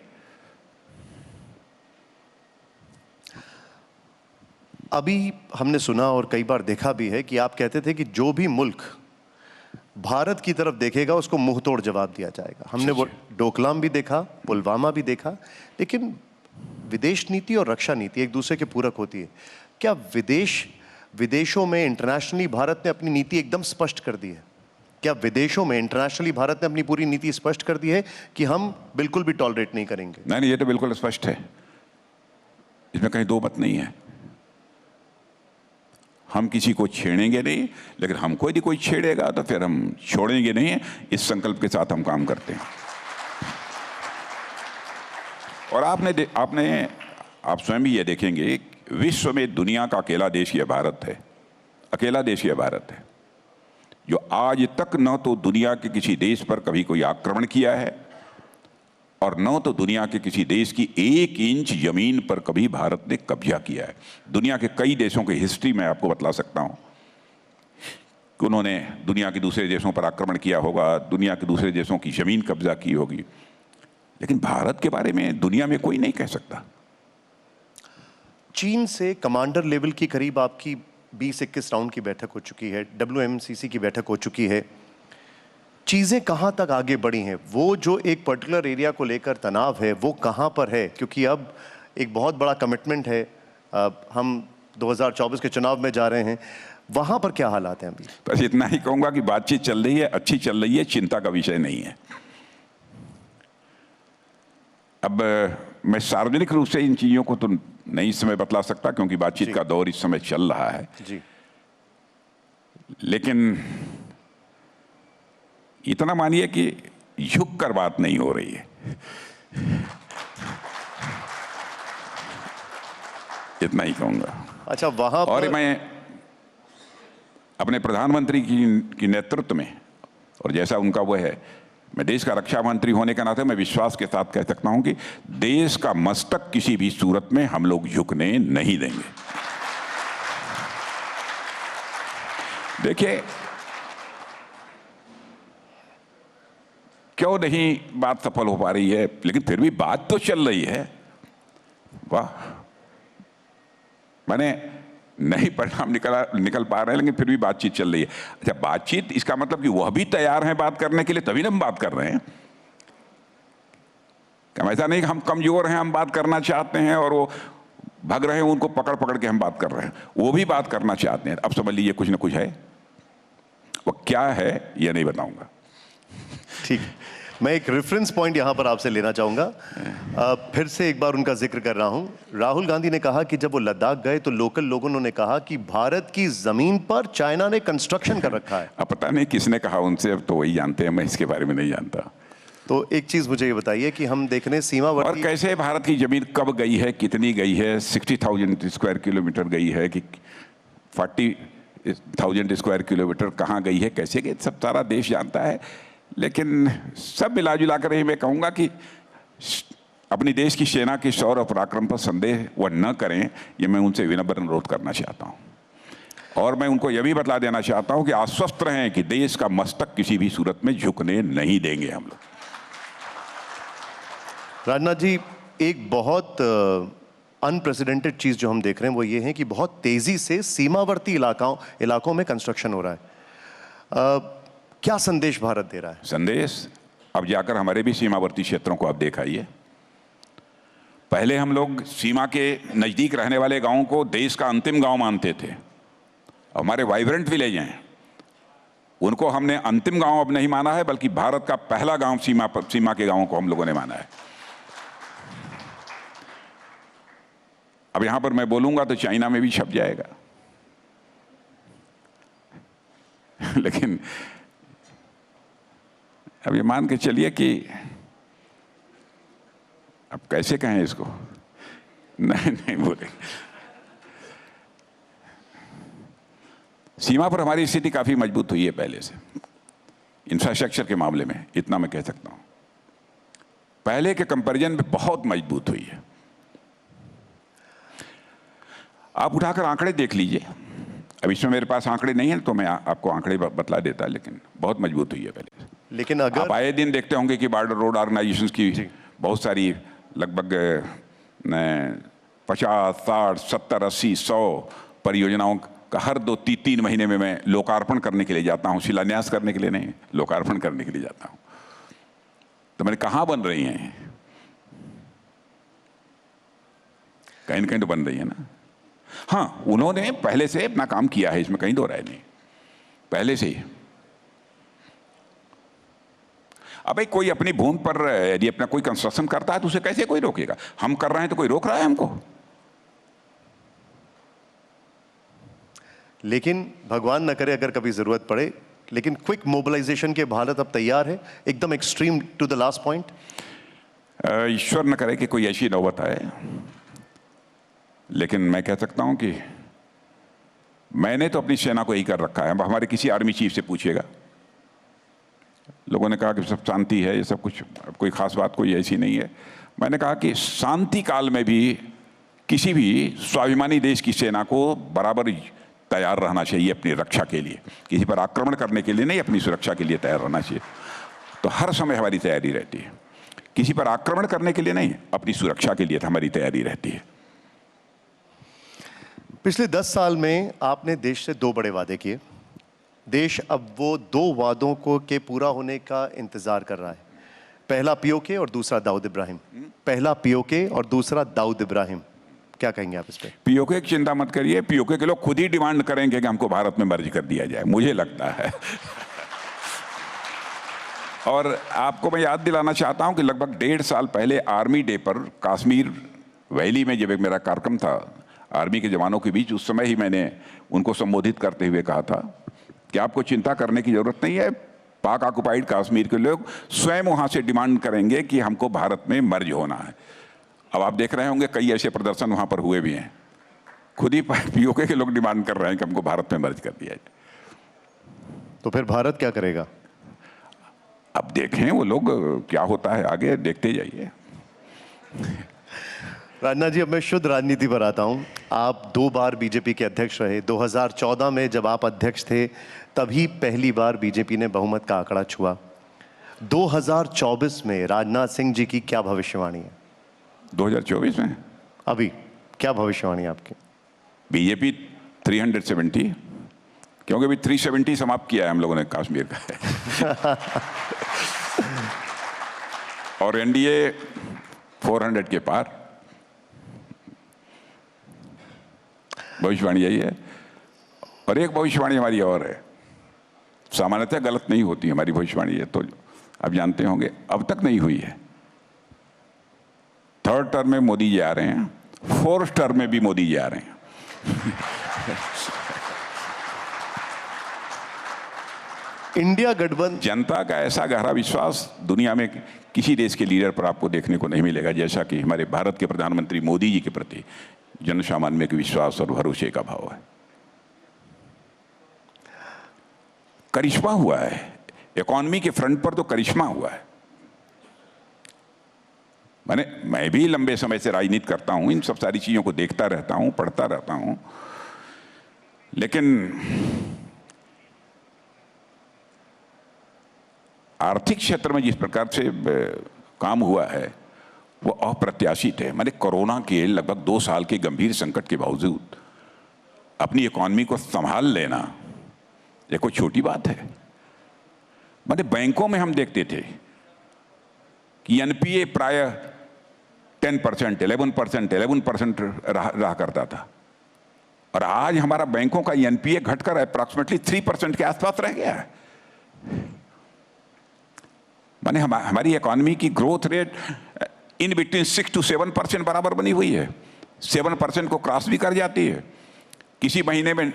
अभी हमने सुना और कई बार देखा भी है कि आप कहते थे कि जो भी मुल्क भारत की तरफ देखेगा उसको मुंह तोड़ जवाब दिया जाएगा। हमने वो डोकलाम भी देखा, पुलवामा भी देखा। लेकिन विदेश नीति और रक्षा नीति एक दूसरे के पूरक होती है। क्या विदेशों में इंटरनेशनली भारत ने अपनी नीति एकदम स्पष्ट कर दी है? क्या विदेशों में इंटरनेशनली भारत ने अपनी पूरी नीति स्पष्ट कर दी है कि हम बिल्कुल भी टॉलरेट नहीं करेंगे? नहीं, ये तो बिल्कुल स्पष्ट है, इसमें कहीं दो मत नहीं है। हम किसी को छेड़ेंगे नहीं, लेकिन हमको यदि कोई छेड़ेगा तो फिर हम छोड़ेंगे नहीं। इस संकल्प के साथ हम काम करते हैं। और आप स्वयं भी ये देखेंगे, विश्व में दुनिया का अकेला देश यह भारत है। अकेला देश यह भारत है। जो आज तक न तो दुनिया के किसी देश पर कभी कोई आक्रमण किया है और न तो दुनिया के किसी देश की 1 इंच जमीन पर कभी भारत ने कब्जा किया है। दुनिया के कई देशों की हिस्ट्री मैं आपको बतला सकता हूं कि उन्होंने दुनिया के दूसरे देशों पर आक्रमण किया होगा, दुनिया के दूसरे देशों की जमीन कब्जा की होगी, लेकिन भारत के बारे में दुनिया में कोई नहीं कह सकता। चीन से कमांडर लेवल की करीब आपकी 20-21 राउंड की बैठक हो चुकी है, WMCC की बैठक हो चुकी है। चीज़ें कहाँ तक आगे बढ़ी हैं? वो जो एक पर्टिकुलर एरिया को लेकर तनाव है वो कहाँ पर है? क्योंकि अब एक बहुत बड़ा कमिटमेंट है, हम 2024 के चुनाव में जा रहे हैं, वहाँ पर क्या हालात हैं अभी? बस इतना ही कहूँगा कि बातचीत चल रही है, अच्छी चल रही है, चिंता का विषय नहीं है। अब मैं सार्वजनिक रूप से इन चीज़ों को तो नहीं इस समय बतला सकता क्योंकि बातचीत का दौर इस समय चल रहा है जी। लेकिन इतना मानिए कि झुक कर बात नहीं हो रही है, इतना ही कहूंगा। अच्छा, वहां और पर मैं अपने प्रधानमंत्री की नेतृत्व में और जैसा उनका वो है, मैं देश का रक्षा मंत्री होने के नाते मैं विश्वास के साथ कह सकता हूं कि देश का मस्तक किसी भी सूरत में हम लोग झुकने नहीं देंगे। देखिए, क्यों नहीं बात सफल हो पा रही है, लेकिन फिर भी बात तो चल रही है। वाह, माने नहीं परिणाम निकल पा रहे हैं, लेकिन फिर भी बातचीत चल रही है। अच्छा, बातचीत इसका मतलब कि वह भी तैयार हैं बात करने के लिए, तभी ना हम बात कर रहे हैं। क्या ऐसा नहीं कि हम कमजोर हैं, हम बात करना चाहते हैं और वो भाग रहे हैं, उनको पकड़ पकड़ के हम बात कर रहे हैं। वो भी बात करना चाहते हैं। अब समझ लीजिए कुछ ना कुछ है, वो क्या है ये नहीं बताऊंगा। ठीक है, मैं एक रेफरेंस पॉइंट यहां पर आपसे लेना चाहूंगा। फिर से एक बार उनका जिक्र कर रहा हूं। राहुल गांधी ने कहा कि जब वो लद्दाख गए तो लोकल लोगों ने कहा कि भारत की जमीन पर चाइना ने कंस्ट्रक्शन कर रखा है। अब पता नहीं किसने कहा उनसे, अब तो वही जानते हैं, मैं इसके बारे में नहीं जानता। तो एक चीज मुझे ये बताइए कि हम देख रहे हैं और सीमावर्ती, कैसे भारत की जमीन कब गई है, कितनी गई है, 60,000 स्क्वायर किलोमीटर गई है कि 40,000 स्क्वायर किलोमीटर कहाँ गई है, कैसे गई, सब सारा देश जानता है। लेकिन सब मिला जुला कर ही मैं कहूँगा कि अपनी देश की सेना के शौर्य और पराक्रम पर संदेह वह न करें, ये मैं उनसे विनम्र अनुरोध करना चाहता हूँ। और मैं उनको यह भी बतला देना चाहता हूँ कि आश्वस्त रहें कि देश का मस्तक किसी भी सूरत में झुकने नहीं देंगे हम लोग। राजनाथ जी, एक बहुत अनप्रेसिडेंटेड चीज जो हम देख रहे हैं वो ये है कि बहुत तेजी से सीमावर्ती इलाकों में कंस्ट्रक्शन हो रहा है। क्या संदेश भारत दे रहा है? संदेश, अब जाकर हमारे भी सीमावर्ती क्षेत्रों को आप देखाइए। पहले हम लोग सीमा के नज़दीक रहने वाले गांवों को देश का अंतिम गांव मानते थे। हमारे वाइब्रेंट विलेज हैं, उनको हमने अंतिम गांव अब नहीं माना है, बल्कि भारत का पहला गांव सीमा के गांवों को हम लोगों ने माना है। अब यहां पर मैं बोलूंगा तो चाइना में भी छप जाएगा, लेकिन अब ये मान के चलिए कि अब कैसे कहें इसको, नहीं बोले। सीमा पर हमारी स्थिति काफी मजबूत हुई है पहले से, इंफ्रास्ट्रक्चर के मामले में, इतना मैं कह सकता हूं। पहले के कंपैरिजन में बहुत मजबूत हुई है। आप उठाकर आंकड़े देख लीजिए। अब इसमें मेरे पास आंकड़े नहीं है तो मैं आपको आंकड़े बतला देता, लेकिन बहुत मजबूत हुई है पहले से। लेकिन अगर आप आए दिन देखते होंगे कि बॉर्डर रोड ऑर्गेनाइजेशंस की बहुत सारी लगभग 50, 60, 70, 80, 100 परियोजनाओं का हर 2-3 महीने में मैं लोकार्पण करने के लिए जाता हूं। शिलान्यास करने के लिए नहीं, लोकार्पण करने के लिए जाता हूं। तो मैंने कहाँ बन रही हैं, कहीं ना कहीं तो बन रही है ना। हाँ, उन्होंने पहले से अपना काम किया है, इसमें कहीं दो राय नहीं, पहले से ही। अब भाई कोई अपनी भूमि पर यदि अपना कोई कंस्ट्रक्शन करता है तो उसे कैसे कोई रोकेगा? हम कर रहे हैं तो कोई रोक रहा है हमको? लेकिन भगवान न करे अगर कभी जरूरत पड़े, लेकिन क्विक मोबिलाइजेशन के भारत अब तैयार है, एकदम extreme to the last point. ईश्वर न करे कि कोई ऐसी नौबत आए, लेकिन मैं कह सकता हूं कि मैंने तो अपनी सेना को यही कर रखा है। अब हमारे किसी आर्मी चीफ से पूछिएगा, लोगों ने कहा कि सब शांति है, ये सब कुछ कोई खास बात कोई ऐसी नहीं है। मैंने कहा कि शांति काल में भी किसी भी स्वाभिमानी देश की सेना को बराबर तैयार रहना चाहिए अपनी रक्षा के लिए, किसी पर आक्रमण करने के लिए नहीं, अपनी सुरक्षा के लिए तैयार रहना चाहिए। तो हर समय हमारी तैयारी रहती है, किसी पर आक्रमण करने के लिए नहीं, अपनी सुरक्षा के लिए हमारी तैयारी रहती है। पिछले 10 साल में आपने देश से 2 बड़े वादे किए। देश अब वो 2 वादों को के पूरा होने का इंतजार कर रहा है। पहला पीओके और दूसरा दाऊद इब्राहिम। पहला पीओके और दूसरा दाऊद इब्राहिम, क्या कहेंगे आप इस पे? पीओके की चिंता मत करिए, पीओके के लोग खुद ही डिमांड करेंगे कि हमको भारत में मर्ज कर दिया जाए, मुझे लगता है। और आपको मैं याद दिलाना चाहता हूं कि लगभग 1.5 साल पहले आर्मी डे पर कश्मीर वैली में जब एक मेरा कार्यक्रम था आर्मी के जवानों के बीच, उस समय ही मैंने उनको संबोधित करते हुए कहा था कि आपको चिंता करने की जरूरत नहीं है, पाक ऑक्युपाइड कश्मीर के लोग स्वयं वहां से डिमांड करेंगे कि हमको भारत में मर्ज होना है। अब आप देख रहे होंगे कई ऐसे प्रदर्शन वहां पर हुए भी हैं, खुद ही पीओके के लोग डिमांड कर रहे हैं कि हमको भारत में मर्ज कर दिया जाए। तो फिर भारत क्या करेगा? अब देखें वो लोग क्या होता है, आगे देखते जाइए। राजनाथ जी, अब मैं शुद्ध राजनीति पर आता हूं। आप 2 बार बीजेपी के अध्यक्ष रहे। 2014 में जब आप अध्यक्ष थे तभी पहली बार बीजेपी ने बहुमत का आंकड़ा छुआ। 2024 में राजनाथ सिंह जी की क्या भविष्यवाणी है? 2024 में अभी क्या भविष्यवाणी है आपकी? बीजेपी 370, क्योंकि अभी 370 समाप्त किया है हम लोगों ने कश्मीर का। और एनडीए 400 के पार। भविष्यवाणी यही है। और एक भविष्यवाणी हमारी और है, सामान्यतः गलत नहीं होती हमारी भविष्यवाणी है, तो आप जानते होंगे अब तक नहीं हुई है। 3rd टर्म में मोदी जी आ रहे हैं, 4th टर्म में भी मोदी जी आ रहे हैं। इंडिया गठबंधन। जनता का ऐसा गहरा विश्वास दुनिया में किसी देश के लीडर पर आपको देखने को नहीं मिलेगा जैसा कि हमारे भारत के प्रधानमंत्री मोदी जी के प्रति जन सामान्य के विश्वास और भरोसे का भाव है। करिश्मा हुआ है इकोनॉमी के फ्रंट पर, तो करिश्मा हुआ है। मैं भी लंबे समय से राजनीति करता हूं, इन सब सारी चीजों को देखता रहता हूं, पढ़ता रहता हूं, लेकिन आर्थिक क्षेत्र में जिस प्रकार से काम हुआ है वो अप्रत्याशित है। मैंने कोरोना के लगभग 2 साल के गंभीर संकट के बावजूद अपनी इकोनॉमी को संभाल लेना ये कोई छोटी बात है। मैंने बैंकों में हम देखते थे कि एनपीए प्राय 10%, 11% रहा करता था, और आज हमारा बैंकों का एनपीए घटकर अप्रॉक्सीमेटली 3% के आसपास रह गया है। माने हमारी इकोनॉमी की growth rate in between 6 to 7% बराबर बनी हुई है, 7% को क्रॉस भी कर जाती है, किसी महीने में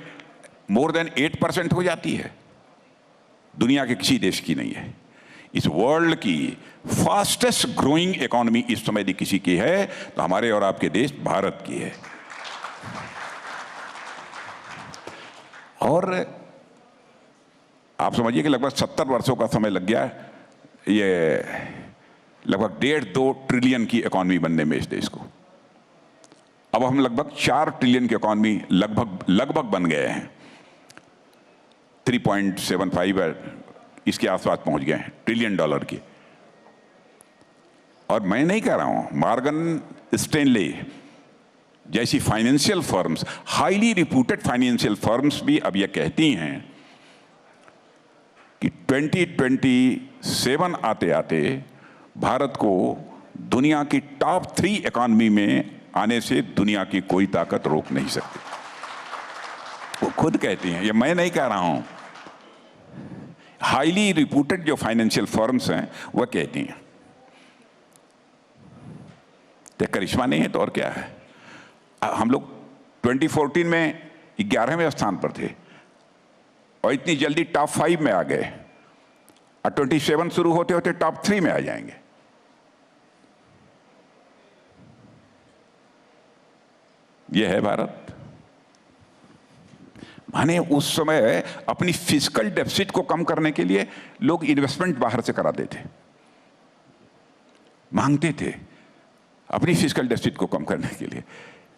मोर देन 8% हो जाती है। दुनिया के किसी देश की नहीं है। इस वर्ल्ड की फास्टेस्ट ग्रोइंग इकोनॉमी इस समय यदि किसी की है तो हमारे और आपके देश भारत की है। और आप समझिए कि लगभग 70 वर्षों का समय लग गया है ये लगभग 1.5-2 ट्रिलियन की इकोनॉमी बनने में इस देश को। अब हम लगभग 4 ट्रिलियन की इकोनॉमी लगभग बन गए हैं। 3.75 इसके आसपास पहुंच गए हैं ट्रिलियन डॉलर की। और मैं नहीं कह रहा हूं, मॉर्गन स्टैनली जैसी financial firms, highly reputed financial firms भी अब यह कहती हैं कि 2027 आते आते भारत को दुनिया की टॉप 3 इकोनॉमी में आने से दुनिया की कोई ताकत रोक नहीं सकती। वो खुद कहती हैं, ये मैं नहीं कह रहा हूं, हाईली रिप्यूटेड जो फाइनेंशियल फर्म्स हैं वह कहती हैं। तो करिश्मा नहीं है तो और क्या है। हम लोग 2014 में 11वें स्थान पर थे और इतनी जल्दी टॉप 5 में आ गए, और 27 शुरू होते होते टॉप 3 में आ जाएंगे। यह है भारत। माने उस समय अपनी फिजिकल डेफिसिट को कम करने के लिए लोग इन्वेस्टमेंट बाहर से कराते थे, मांगते थे अपनी फिजिकल डेफिसिट को कम करने के लिए।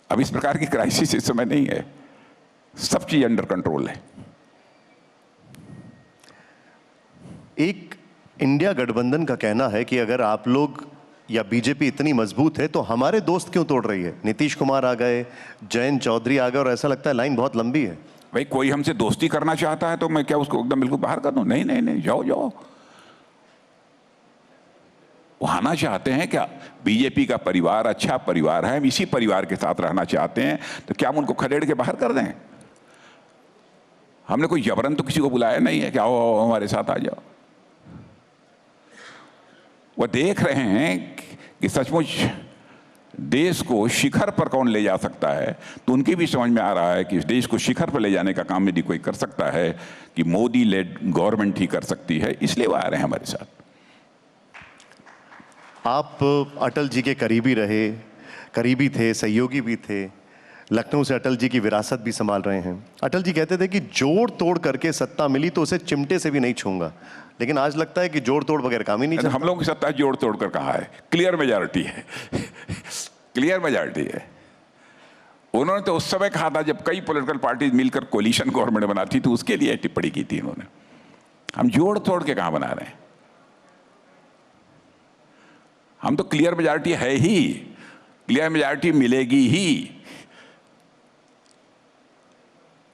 अब इस प्रकार की क्राइसिस इस समय नहीं है, सब चीज अंडर कंट्रोल है। एक इंडिया गठबंधन का कहना है कि अगर आप लोग या बीजेपी इतनी मजबूत है तो हमारे दोस्त क्यों तोड़ रही है? नीतीश कुमार आ गए, जयंत चौधरी आ गए और ऐसा लगता है लाइन बहुत लंबी है। भाई कोई हमसे दोस्ती करना चाहता है तो मैं क्या उसको एकदम बिल्कुल बाहर कर दूं? नहीं नहीं नहीं, जाओ जाओ। वो आना चाहते हैं क्या? बीजेपी का परिवार अच्छा परिवार है, हम इसी परिवार के साथ रहना चाहते हैं, तो क्या हम उनको खदेड़ के बाहर कर दें? हमने कोई जबरन तो किसी को बुलाया नहीं है कि आओ आओ हमारे साथ आ जाओ। वो देख रहे हैं कि सचमुच देश को शिखर पर कौन ले जा सकता है, तो उनकी भी समझ में आ रहा है कि इस देश को शिखर पर ले जाने का काम यदि कोई कर सकता है कि मोदी लेड गवर्नमेंट ही कर सकती है, इसलिए वो आ रहे हैं हमारे साथ। आप अटल जी के करीबी रहे, करीबी थे, सहयोगी भी थे, लखनऊ से अटल जी की विरासत भी संभाल रहे हैं। अटल जी कहते थे कि जोड़ तोड़ करके सत्ता मिली तो उसे चिमटे से भी नहीं छूंगा, लेकिन आज लगता है कि जोड़ तोड़ बगैर काम ही नहीं चलता। हम लोगों की सत्ता जोड़ तोड़ कर कहा है, क्लियर मेजॉरिटी है क्लियर मेजॉरिटी है। उन्होंने तो उस समय कहा था जब कई पॉलिटिकल पार्टी मिलकर कोलिशन गवर्नमेंट बनाती थी, उसके लिए टिप्पणी की थी उन्होंने। हम जोड़ तोड़ के कहां बना रहे हैं? हम तो क्लियर मेजॉरिटी है ही, क्लियर मेजॉरिटी मिलेगी ही,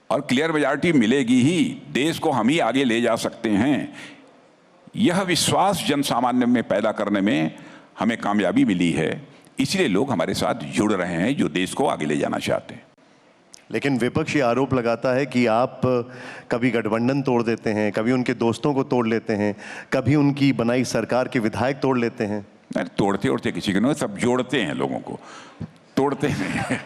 और क्लियर मेजॉरिटी मिलेगी ही, देश को हम ही आगे ले जा सकते हैं। यह विश्वास जन सामान्य में पैदा करने में हमें कामयाबी मिली है, इसलिए लोग हमारे साथ जुड़ रहे हैं जो देश को आगे ले जाना चाहते हैं। लेकिन विपक्ष ये आरोप लगाता है कि आप कभी गठबंधन तोड़ देते हैं, कभी उनके दोस्तों को तोड़ लेते हैं, कभी उनकी बनाई सरकार के विधायक तोड़ लेते हैं। नहीं, तोड़ते उड़ते किसी को नहीं, सब जोड़ते हैं लोगों को, तोड़ते नहीं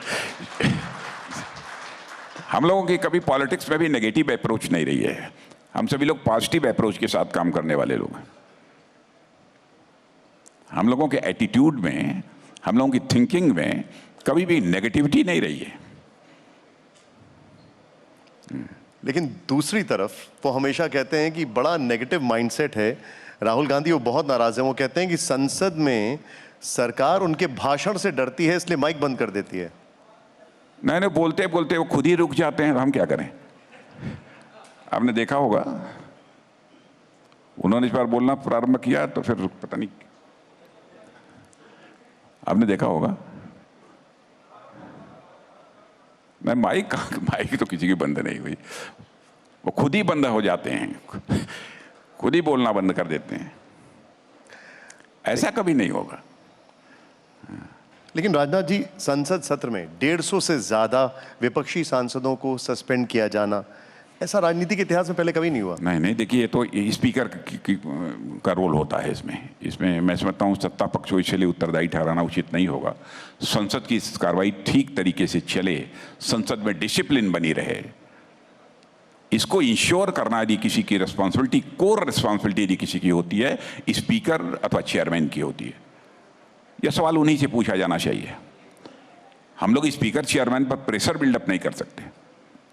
हम लोगों की कभी पॉलिटिक्स में भी नेगेटिव अप्रोच नहीं रही है, हम सभी लोग पॉजिटिव अप्रोच के साथ काम करने वाले लोग हैं। हम लोगों के एटीट्यूड में, हम लोगों की थिंकिंग में कभी भी नेगेटिविटी नहीं रही है। लेकिन दूसरी तरफ वो हमेशा कहते हैं कि बड़ा नेगेटिव माइंडसेट है राहुल गांधी, वो बहुत नाराज हैं। वो कहते हैं कि संसद में सरकार उनके भाषण से डरती है, इसलिए माइक बंद कर देती है। नहीं नहीं, बोलते बोलते वो खुद ही रुक जाते हैं, हम क्या करें? आपने देखा होगा, उन्होंने इस बार बोलना प्रारंभ किया तो फिर पता नहीं, आपने देखा होगा। नहीं, माइक तो किसी की बंद नहीं हुई, वो खुद ही बंद हो जाते हैं, खुद ही बोलना बंद कर देते हैं। ऐसा कभी नहीं होगा। लेकिन राजनाथ जी, संसद सत्र में 150 से ज्यादा विपक्षी सांसदों को सस्पेंड किया जाना, ऐसा राजनीति के इतिहास में पहले कभी नहीं हुआ। नहीं नहीं, देखिए, ये तो स्पीकर का रोल होता है इसमें मैं समझता हूँ सत्ता पक्ष को इसलिए उत्तरदायी ठहराना उचित नहीं होगा। संसद की कार्रवाई ठीक तरीके से चले, संसद में डिसिप्लिन बनी रहे, इसको इंश्योर करना यदि किसी की रिस्पॉन्सिबिलिटी, कोर रिस्पॉन्सिबिलिटी यदि किसी की होती है, स्पीकर अथवा चेयरमैन की होती है। यह सवाल उन्हीं से पूछा जाना चाहिए। हम लोग स्पीकर चेयरमैन पर प्रेशर बिल्डअप नहीं कर सकते।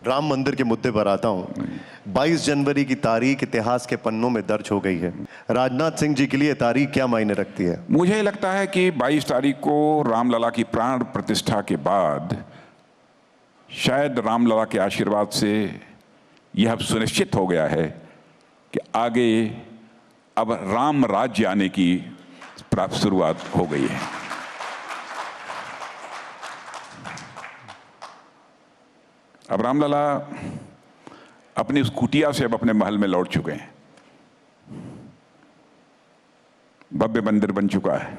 राम मंदिर के मुद्दे पर आता हूं। 22 जनवरी की तारीख इतिहास के पन्नों में दर्ज हो गई है। राजनाथ सिंह जी के लिए तारीख क्या मायने रखती है? मुझे लगता है कि 22 तारीख को रामलला की प्राण प्रतिष्ठा के बाद शायद रामलला के आशीर्वाद से यह अब सुनिश्चित हो गया है कि आगे अब राम राज्य आने की प्राप्त शुरुआत हो गई है। अब रामलला अपनी उस कुटिया से अब अपने महल में लौट चुके हैं, भव्य मंदिर बन चुका है।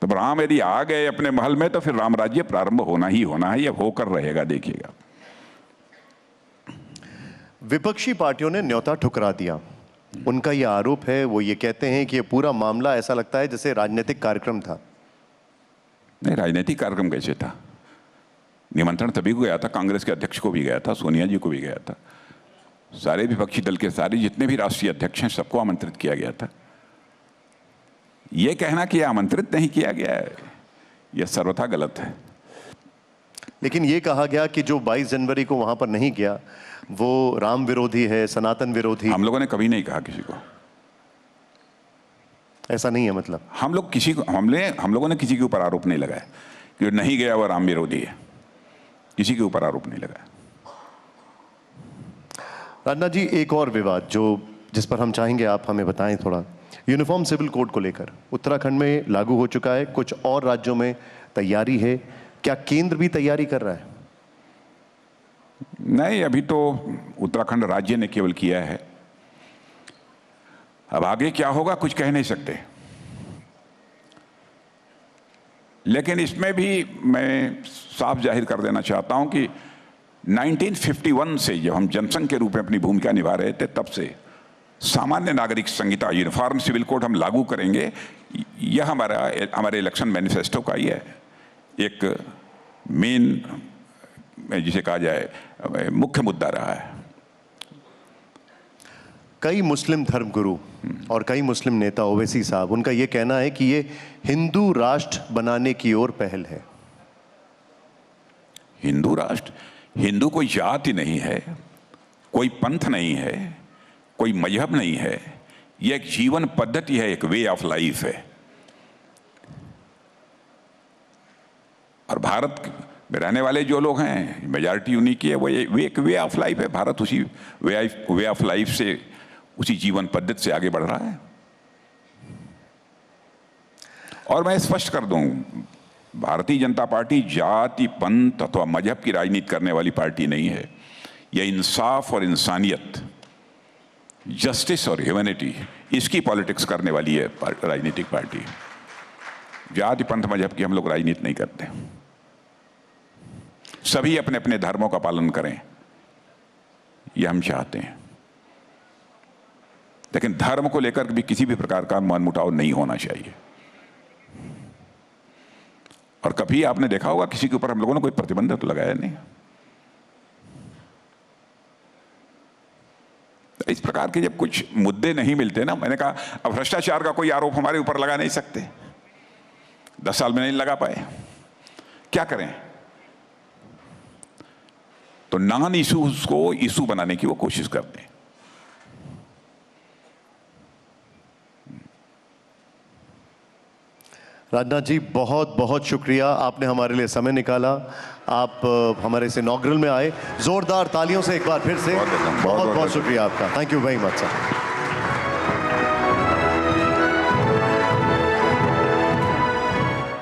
तब राम यदि आ गए अपने महल में तो फिर राम राज्य प्रारंभ होना ही होना है, यह होकर रहेगा, देखिएगा। विपक्षी पार्टियों ने न्योता ठुकरा दिया। उनका यह आरोप है, वो ये कहते हैं कि यह पूरा मामला ऐसा लगता है जैसे राजनीतिक कार्यक्रम था। नहीं, राजनीतिक कार्यक्रम कैसे था? निमंत्रण सभी को गया था, कांग्रेस के अध्यक्ष को भी गया था, सोनिया जी को भी गया था, सारे विपक्षी दल के सारे जितने भी राष्ट्रीय अध्यक्ष हैं सबको आमंत्रित किया गया था। ये कहना कि आमंत्रित नहीं किया गया है, यह सर्वथा गलत है। लेकिन ये कहा गया कि जो 22 जनवरी को वहां पर नहीं गया वो राम विरोधी है, सनातन विरोधी। हम लोगों ने कभी नहीं कहा किसी को, ऐसा नहीं है मतलब। हम लोगों ने किसी के ऊपर आरोप नहीं लगाया कि नहीं गया वो राम विरोधी है, किसी के ऊपर आरोप नहीं लगाया। राजनाथ जी, एक और विवाद जिस पर हम चाहेंगे आप हमें बताएं थोड़ा, यूनिफॉर्म सिविल कोड को लेकर उत्तराखंड में लागू हो चुका है, कुछ और राज्यों में तैयारी है, क्या केंद्र भी तैयारी कर रहा है? नहीं, अभी तो उत्तराखंड राज्य ने केवल किया है, अब आगे क्या होगा कुछ कह नहीं सकते। लेकिन इसमें भी मैं साफ जाहिर कर देना चाहता हूं कि 1951 से जब हम जनसंघ के रूप में अपनी भूमिका निभा रहे थे, तब से सामान्य नागरिक संहिता यूनिफॉर्म सिविल कोड हम लागू करेंगे, यह हमारे इलेक्शन मैनिफेस्टो का ही है, एक मेन जिसे कहा जाए मुख्य मुद्दा रहा है। कई मुस्लिम धर्मगुरु और कई मुस्लिम नेता, ओवैसी साहब, उनका यह कहना है कि ये हिंदू राष्ट्र बनाने की ओर पहल है। हिंदू राष्ट्र, हिंदू कोई जाति नहीं है, कोई पंथ नहीं है, कोई मजहब नहीं है, यह एक जीवन पद्धति है, एक वे ऑफ लाइफ है। और भारत में रहने वाले जो लोग हैं, मेजॉरिटी उन्हीं की है, वो एक वे ऑफ लाइफ है। भारत उसी वे ऑफ लाइफ से, उसी जीवन पद्धति से आगे बढ़ रहा है। और मैं स्पष्ट कर दूं, भारतीय जनता पार्टी जाति, पंथ अथवा मजहब की राजनीति करने वाली पार्टी नहीं है। यह इंसाफ और इंसानियत, जस्टिस और ह्यूमैनिटी, इसकी पॉलिटिक्स करने वाली है राजनीतिक पार्टी। जाति, पंथ, मजहब की हम लोग राजनीति नहीं करते। सभी अपने अपने धर्मों का पालन करें, यह हम चाहते हैं, लेकिन धर्म को लेकर भी किसी भी प्रकार का मनमुटाव नहीं होना चाहिए। और कभी आपने देखा होगा किसी के ऊपर हम लोगों ने कोई प्रतिबंध तो लगाया नहीं। इस प्रकार के जब कुछ मुद्दे नहीं मिलते ना, मैंने कहा अब भ्रष्टाचार का कोई आरोप हमारे ऊपर लगा नहीं सकते, 10 साल में नहीं लगा पाए, क्या करें? तो नॉन इशूज को इशू बनाने की वो कोशिश करते हैं। राजनाथ जी, बहुत बहुत शुक्रिया, आपने हमारे लिए समय निकाला, आप हमारे इस इनॉग्रल में आए। जोरदार तालियों से एक बार फिर से बहुत बहुत शुक्रिया आपका। Thank you very much sir.